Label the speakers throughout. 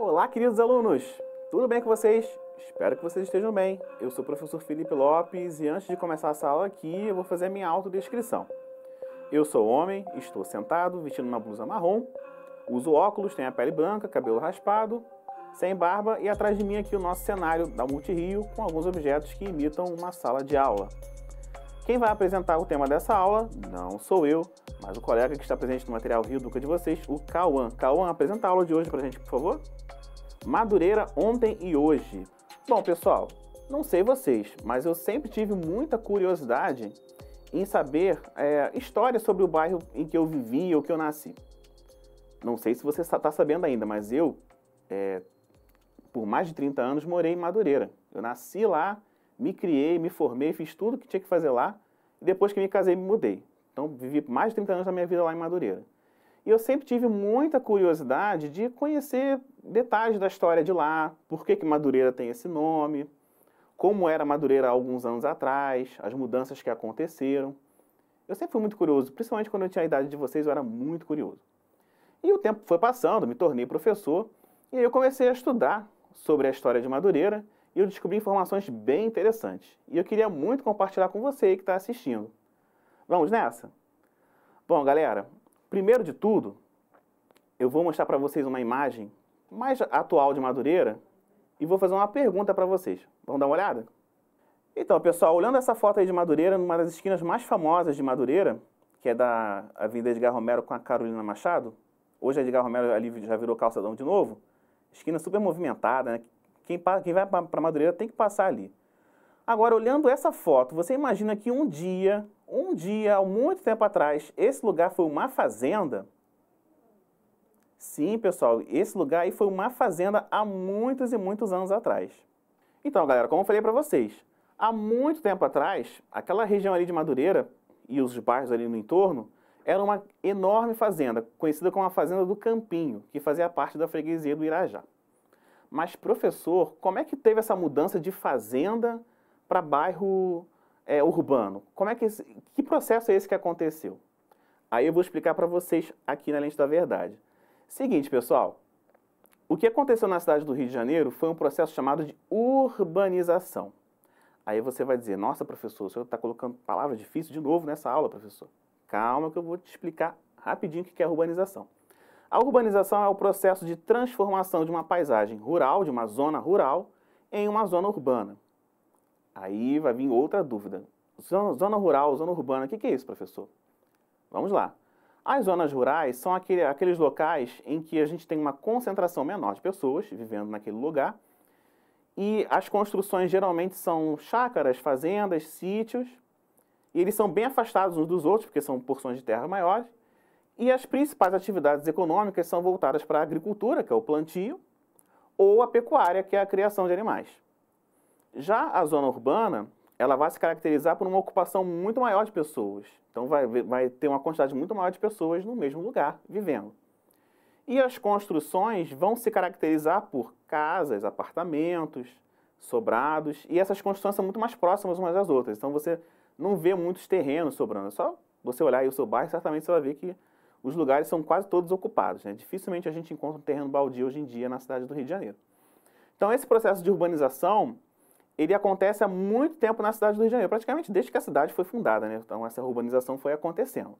Speaker 1: Olá, queridos alunos! Tudo bem com vocês? Espero que vocês estejam bem. Eu sou o professor Felipe Lopes e antes de começar essa aula aqui, eu vou fazer a minha autodescrição. Eu sou homem, estou sentado, vestindo uma blusa marrom, uso óculos, tenho a pele branca, cabelo raspado, sem barba e atrás de mim aqui o nosso cenário da Multirio com alguns objetos que imitam uma sala de aula. Quem vai apresentar o tema dessa aula não sou eu, mas o colega que está presente no material Rio Duca de vocês, o Cauã. Cauã, apresenta a aula de hoje pra gente, por favor. Madureira ontem e hoje. Bom, pessoal, não sei vocês, mas eu sempre tive muita curiosidade em saber histórias sobre o bairro em que eu vivi ou que eu nasci. Não sei se você está sabendo ainda, mas eu, por mais de 30 anos, morei em Madureira. Eu nasci lá, me criei, me formei, fiz tudo que tinha que fazer lá e depois que me casei, me mudei. Então, vivi mais de 30 anos da minha vida lá em Madureira. E eu sempre tive muita curiosidade de conhecer detalhes da história de lá, por que Madureira tem esse nome, como era Madureira há alguns anos atrás, as mudanças que aconteceram. Eu sempre fui muito curioso, principalmente quando eu tinha a idade de vocês, eu era muito curioso. E o tempo foi passando, me tornei professor, e aí eu comecei a estudar sobre a história de Madureira, e eu descobri informações bem interessantes. E eu queria muito compartilhar com você que está assistindo. Vamos nessa? Bom, galera, primeiro de tudo, eu vou mostrar para vocês uma imagem mais atual de Madureira e vou fazer uma pergunta para vocês. Vamos dar uma olhada? Então, pessoal, olhando essa foto aí de Madureira, numa das esquinas mais famosas de Madureira, que é da Avenida Edgar Romero com a Carolina Machado, hoje a Edgar Romero ali já virou calçadão de novo, esquina super movimentada, né? Quem vai para Madureira tem que passar ali. Agora, olhando essa foto, você imagina que um dia, há muito tempo atrás, esse lugar foi uma fazenda? Sim, pessoal, esse lugar aí foi uma fazenda há muitos e muitos anos atrás. Então, galera, como eu falei para vocês, há muito tempo atrás, aquela região ali de Madureira e os bairros ali no entorno, era uma enorme fazenda, conhecida como a Fazenda do Campinho, que fazia parte da freguesia do Irajá. Mas, professor, como é que teve essa mudança de fazenda para bairro urbano? Que processo é esse que aconteceu? Aí eu vou explicar para vocês aqui na Lente da Verdade. Seguinte, pessoal, o que aconteceu na cidade do Rio de Janeiro foi um processo chamado de urbanização. Aí você vai dizer, nossa, professor, o senhor está colocando palavras difíceis de novo nessa aula, professor. Calma que eu vou te explicar rapidinho o que é urbanização. A urbanização é o processo de transformação de uma paisagem rural, de uma zona rural, em uma zona urbana. Aí vai vir outra dúvida. Zona rural, zona urbana, o que é isso, professor? Vamos lá. As zonas rurais são aqueles locais em que a gente tem uma concentração menor de pessoas vivendo naquele lugar e as construções geralmente são chácaras, fazendas, sítios, e eles são bem afastados uns dos outros, porque são porções de terra maiores, e as principais atividades econômicas são voltadas para a agricultura, que é o plantio, ou a pecuária, que é a criação de animais. Já a zona urbana, ela vai se caracterizar por uma ocupação muito maior de pessoas. Então vai ter uma quantidade muito maior de pessoas no mesmo lugar, vivendo. E as construções vão se caracterizar por casas, apartamentos, sobrados, e essas construções são muito mais próximas umas das outras. Então você não vê muitos terrenos sobrando. É só você olhar aí o seu bairro, certamente você vai ver que os lugares são quase todos ocupados, né? Dificilmente a gente encontra um terreno baldio hoje em dia na cidade do Rio de Janeiro. Então esse processo de urbanização, ele acontece há muito tempo na cidade do Rio de Janeiro, praticamente desde que a cidade foi fundada, né? Então essa urbanização foi acontecendo.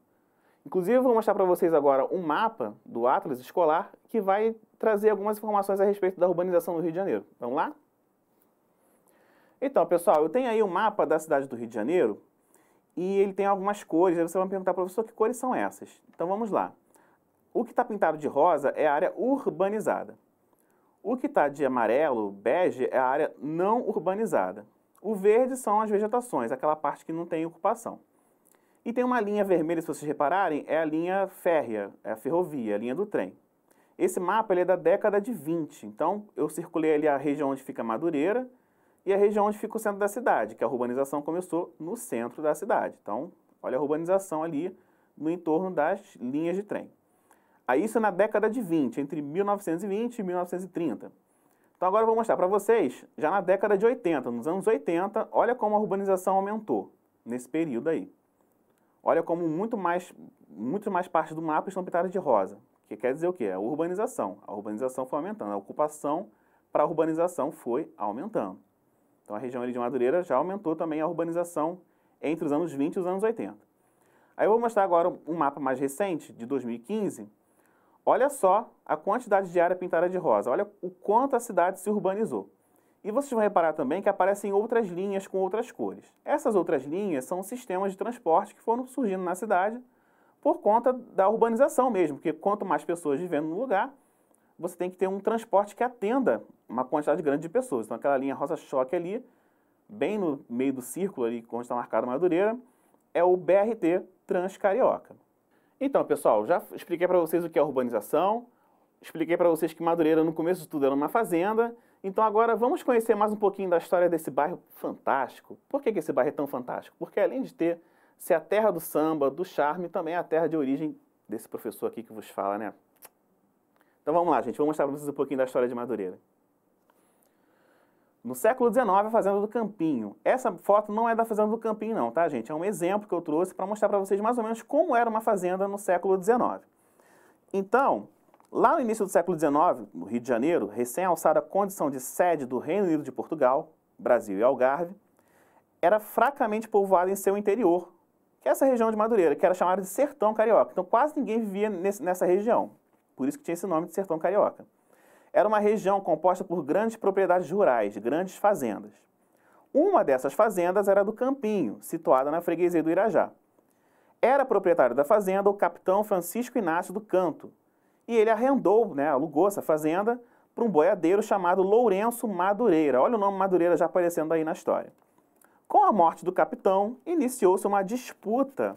Speaker 1: Inclusive eu vou mostrar para vocês agora um mapa do Atlas Escolar que vai trazer algumas informações a respeito da urbanização do Rio de Janeiro. Vamos lá? Então, pessoal, eu tenho aí um mapa da cidade do Rio de Janeiro e ele tem algumas cores. Aí você vai me perguntar, professor, que cores são essas? Então vamos lá. O que está pintado de rosa é a área urbanizada. O que está de amarelo, bege, é a área não urbanizada. O verde são as vegetações, aquela parte que não tem ocupação. E tem uma linha vermelha, se vocês repararem, é a linha férrea, é a ferrovia, a linha do trem. Esse mapa ele é da década de 20, então eu circulei ali a região onde fica Madureira e a região onde fica o centro da cidade, que a urbanização começou no centro da cidade. Então, olha a urbanização ali no entorno das linhas de trem. Aí isso é na década de 20, entre 1920 e 1930. Então agora eu vou mostrar para vocês, já na década de 80, nos anos 80, olha como a urbanização aumentou nesse período aí. Olha como muito mais partes do mapa estão pintadas de rosa, que quer dizer o quê? A urbanização. A urbanização foi aumentando, a ocupação para a urbanização foi aumentando. Então a região ali de Madureira já aumentou também a urbanização entre os anos 20 e os anos 80. Aí eu vou mostrar agora um mapa mais recente, de 2015. Olha só a quantidade de área pintada de rosa, olha o quanto a cidade se urbanizou. E vocês vão reparar também que aparecem outras linhas com outras cores. Essas outras linhas são sistemas de transporte que foram surgindo na cidade por conta da urbanização mesmo, porque quanto mais pessoas vivendo no lugar, você tem que ter um transporte que atenda uma quantidade grande de pessoas. Então aquela linha rosa-choque ali, bem no meio do círculo ali, onde está marcado Madureira, é o BRT Transcarioca. Então, pessoal, já expliquei para vocês o que é urbanização, expliquei para vocês que Madureira, no começo de tudo, era uma fazenda. Então agora vamos conhecer mais um pouquinho da história desse bairro fantástico. Por que esse bairro é tão fantástico? Porque além de ser a terra do samba, do charme, também é a terra de origem desse professor aqui que vos fala, né? Então vamos lá, gente, vou mostrar para vocês um pouquinho da história de Madureira. No século XIX, a Fazenda do Campinho. Essa foto não é da Fazenda do Campinho não, tá, gente? É um exemplo que eu trouxe para mostrar para vocês mais ou menos como era uma fazenda no século XIX. Então, lá no início do século XIX, no Rio de Janeiro, recém-alçada a condição de sede do Reino Unido de Portugal, Brasil e Algarve, era fracamente povoada em seu interior, que é essa região de Madureira, que era chamada de Sertão Carioca. Então quase ninguém vivia nessa região, por isso que tinha esse nome de Sertão Carioca. Era uma região composta por grandes propriedades rurais, grandes fazendas. Uma dessas fazendas era do Campinho, situada na freguesia do Irajá. Era proprietário da fazenda o capitão Francisco Inácio do Canto, e ele arrendou, alugou essa fazenda para um boiadeiro chamado Lourenço Madureira. Olha o nome Madureira já aparecendo aí na história. Com a morte do capitão, iniciou-se uma disputa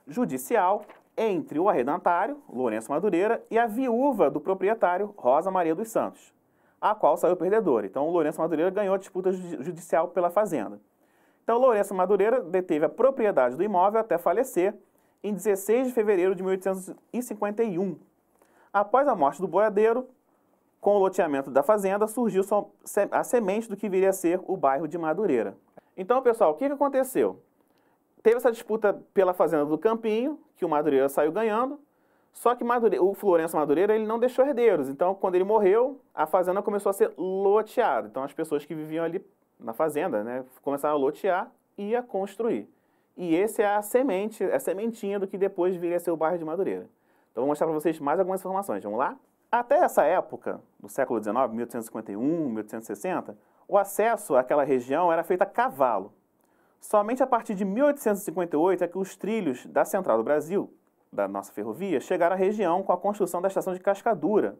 Speaker 1: judicial entre o arrendatário, Lourenço Madureira, e a viúva do proprietário, Rosa Maria dos Santos, a qual saiu perdedora. Então, o Lourenço Madureira ganhou a disputa judicial pela fazenda. Então, Lourenço Madureira deteve a propriedade do imóvel até falecer em 16 de fevereiro de 1851. Após a morte do boiadeiro, com o loteamento da fazenda, surgiu a semente do que viria a ser o bairro de Madureira. Então, pessoal, o que aconteceu? Teve essa disputa pela fazenda do Campinho, que o Madureira saiu ganhando, só que o Lourenço Madureira ele não deixou herdeiros. Então, quando ele morreu, a fazenda começou a ser loteada. Então, as pessoas que viviam ali na fazenda, começaram a lotear e a construir. E esse é a sementinha do que depois viria a ser o bairro de Madureira. Então, vou mostrar para vocês mais algumas informações. Vamos lá? Até essa época, do século XIX, 1851, 1860, o acesso àquela região era feito a cavalo. Somente a partir de 1858 é que os trilhos da Central do Brasil, da nossa ferrovia, chegaram à região com a construção da estação de Cascadura,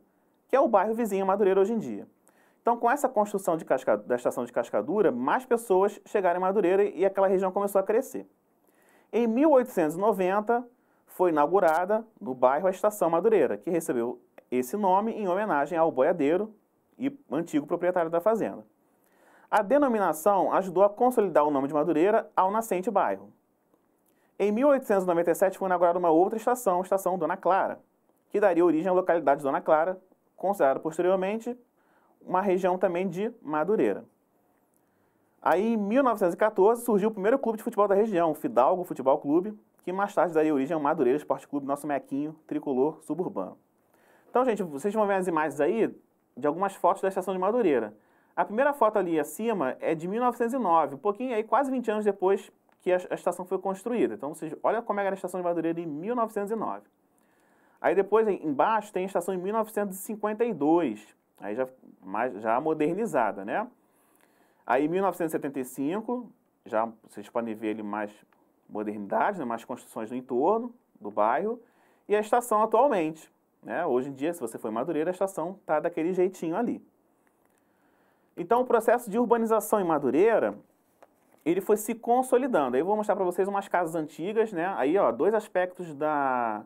Speaker 1: que é o bairro vizinho a Madureira hoje em dia. Então, com essa construção da estação de Cascadura, mais pessoas chegaram em Madureira e aquela região começou a crescer. Em 1890, foi inaugurada no bairro a Estação Madureira, que recebeu esse nome em homenagem ao boiadeiro e antigo proprietário da fazenda. A denominação ajudou a consolidar o nome de Madureira ao nascente bairro. Em 1897 foi inaugurada uma outra estação, a Estação Dona Clara, que daria origem à localidade Dona Clara, considerada posteriormente uma região também de Madureira. Aí, em 1914, surgiu o primeiro clube de futebol da região, o Fidalgo Futebol Clube, que mais tarde daria origem ao Madureira Esporte Clube, nosso mequinho tricolor suburbano. Então, gente, vocês vão ver as imagens aí de algumas fotos da estação de Madureira. A primeira foto ali acima é de 1909, um pouquinho aí, quase 20 anos depois que a estação foi construída. Então, vocês olha como era a estação de Madureira em 1909. Aí depois, embaixo, tem a estação em 1952, aí já modernizada, né? Aí em 1975, já vocês podem ver ali mais modernidade, mais construções no entorno do bairro, e a estação atualmente. Hoje em dia, se você for em Madureira, a estação está daquele jeitinho ali. Então, o processo de urbanização em Madureira, ele foi se consolidando. Aí eu vou mostrar para vocês umas casas antigas, Aí, ó, dois aspectos da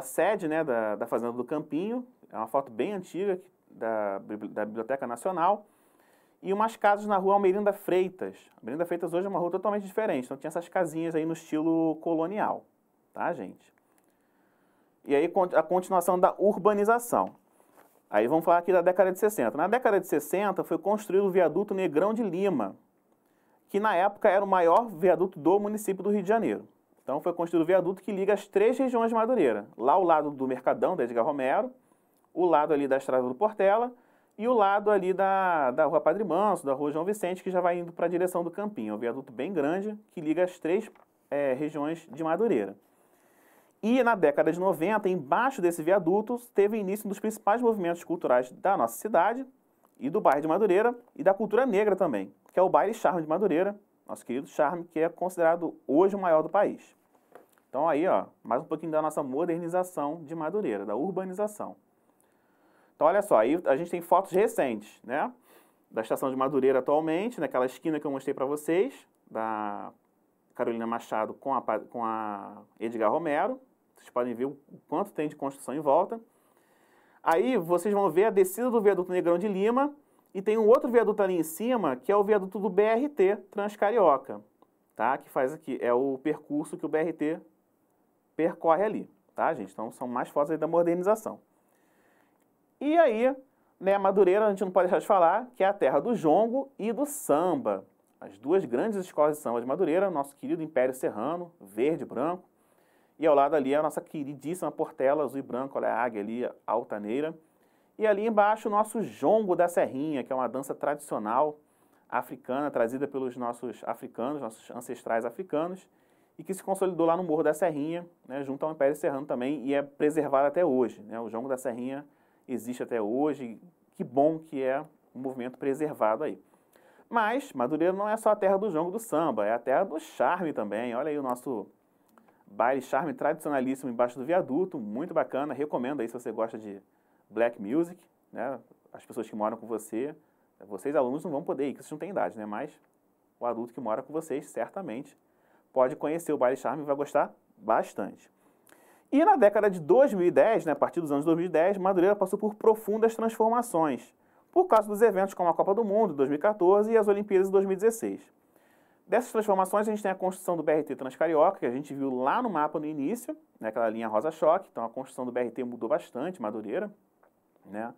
Speaker 1: sede, da Fazenda do Campinho. É uma foto bem antiga da Biblioteca Nacional. E umas casas na rua Almerinda Freitas. Almerinda Freitas hoje é uma rua totalmente diferente. Então, tinha essas casinhas aí no estilo colonial. Tá, gente? E aí, a continuação da urbanização. Aí vamos falar aqui da década de 60. Na década de 60 foi construído o viaduto Negrão de Lima, que na época era o maior viaduto do município do Rio de Janeiro. Então foi construído o viaduto que liga as 3 regiões de Madureira. Lá o lado do Mercadão, da Edgar Romero, o lado ali da Estrada do Portela e o lado ali da Rua Padre Manso, da Rua João Vicente, que já vai indo para a direção do Campinho. É um viaduto bem grande que liga as 3 regiões de Madureira. E na década de 90, embaixo desse viaduto, teve início um dos principais movimentos culturais da nossa cidade e do bairro de Madureira e da cultura negra também, que é o Baile Charme de Madureira, nosso querido Charme, que é considerado hoje o maior do país. Então aí, ó, mais um pouquinho da nossa modernização de Madureira, da urbanização. Então olha só, aí a gente tem fotos recentes, né? Da estação de Madureira atualmente, naquela esquina que eu mostrei para vocês, da Carolina Machado com a Edgar Romero. Vocês podem ver o quanto tem de construção em volta. Aí vocês vão ver a descida do viaduto Negrão de Lima e tem um outro viaduto ali em cima, que é o viaduto do BRT Transcarioca, tá? Que faz aqui, é o percurso que o BRT percorre ali, tá, gente? Então são mais fotos aí da modernização. E aí, né, Madureira, a gente não pode deixar de falar, que é a terra do jongo e do samba. As 2 grandes escolas de samba de Madureira, nosso querido Império Serrano, verde e branco. E ao lado ali a nossa queridíssima Portela, azul e branco, olha a águia ali, a altaneira. E ali embaixo o nosso jongo da Serrinha, que é uma dança tradicional africana, trazida pelos nossos africanos, nossos ancestrais africanos, e que se consolidou lá no Morro da Serrinha, né, junto ao Império Serrano também, e é preservado até hoje, né? O jongo da Serrinha existe até hoje, que bom que é um movimento preservado aí. Mas Madureira não é só a terra do jongo do samba, é a terra do charme também. Olha aí o nosso baile charme tradicionalíssimo embaixo do viaduto, muito bacana, recomendo aí se você gosta de black music, né? As pessoas que moram com você, vocês alunos não vão poder ir, porque vocês não têm idade, né? Mas o adulto que mora com vocês, certamente, pode conhecer o baile charme e vai gostar bastante. E na década de 2010, né, a partir dos anos 2010, Madureira passou por profundas transformações, por causa dos eventos como a Copa do Mundo, de 2014, e as Olimpíadas de 2016. Dessas transformações, a gente tem a construção do BRT Transcarioca, que a gente viu lá no mapa no início, né, aquela linha rosa-choque. Então, a construção do BRT mudou bastante Madureira, né?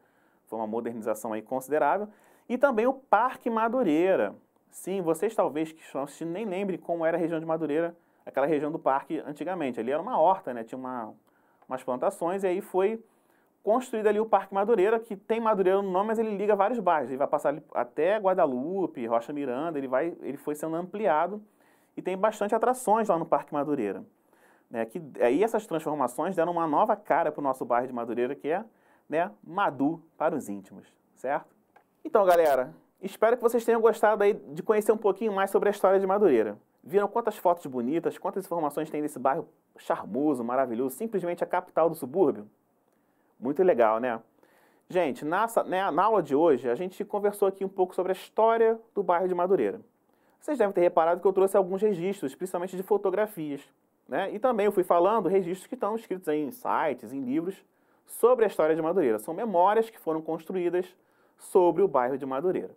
Speaker 1: Foi uma modernização aí considerável. E também o Parque Madureira. Sim, vocês talvez que estão assistindo nem lembrem como era a região de Madureira, aquela região do parque antigamente. Ali era uma horta, né? Tinha umas plantações e aí foi construído ali o Parque Madureira, que tem Madureira no nome, mas ele liga vários bairros. Ele vai passar ali até Guadalupe, Rocha Miranda, ele foi sendo ampliado e tem bastante atrações lá no Parque Madureira. Né? Aí essas transformações deram uma nova cara para o nosso bairro de Madureira, que é, né, Madu para os íntimos, certo? Então, galera, espero que vocês tenham gostado aí de conhecer um pouquinho mais sobre a história de Madureira. Viram quantas fotos bonitas, quantas informações tem desse bairro charmoso, maravilhoso, simplesmente a capital do subúrbio? Muito legal, né? Gente, na aula de hoje, a gente conversou aqui um pouco sobre a história do bairro de Madureira. Vocês devem ter reparado que eu trouxe alguns registros, principalmente de fotografias, né? E também eu fui falando registros que estão escritos aí em sites, em livros, sobre a história de Madureira. São memórias que foram construídas sobre o bairro de Madureira.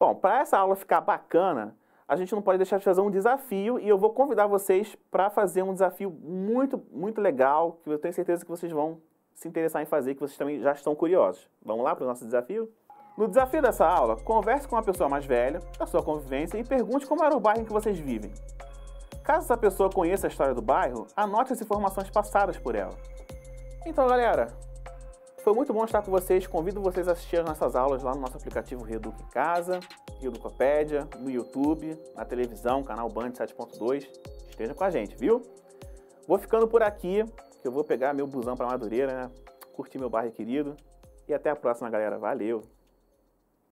Speaker 1: Bom, para essa aula ficar bacana, a gente não pode deixar de fazer um desafio e eu vou convidar vocês para fazer um desafio muito, muito legal, que eu tenho certeza que vocês vão se interessar em fazer, que vocês também já estão curiosos. Vamos lá para o nosso desafio? No desafio dessa aula, converse com uma pessoa mais velha, da sua convivência, e pergunte como era o bairro em que vocês vivem. Caso essa pessoa conheça a história do bairro, anote as informações passadas por ela. Então, galera, foi muito bom estar com vocês. Convido vocês a assistir as nossas aulas lá no nosso aplicativo Reeduca em Casa, Educopédia, no YouTube, na televisão, canal Band 7.2. Esteja com a gente, viu? Vou ficando por aqui, que eu vou pegar meu busão para Madureira, né? Curtir meu bairro querido. E até a próxima, galera. Valeu!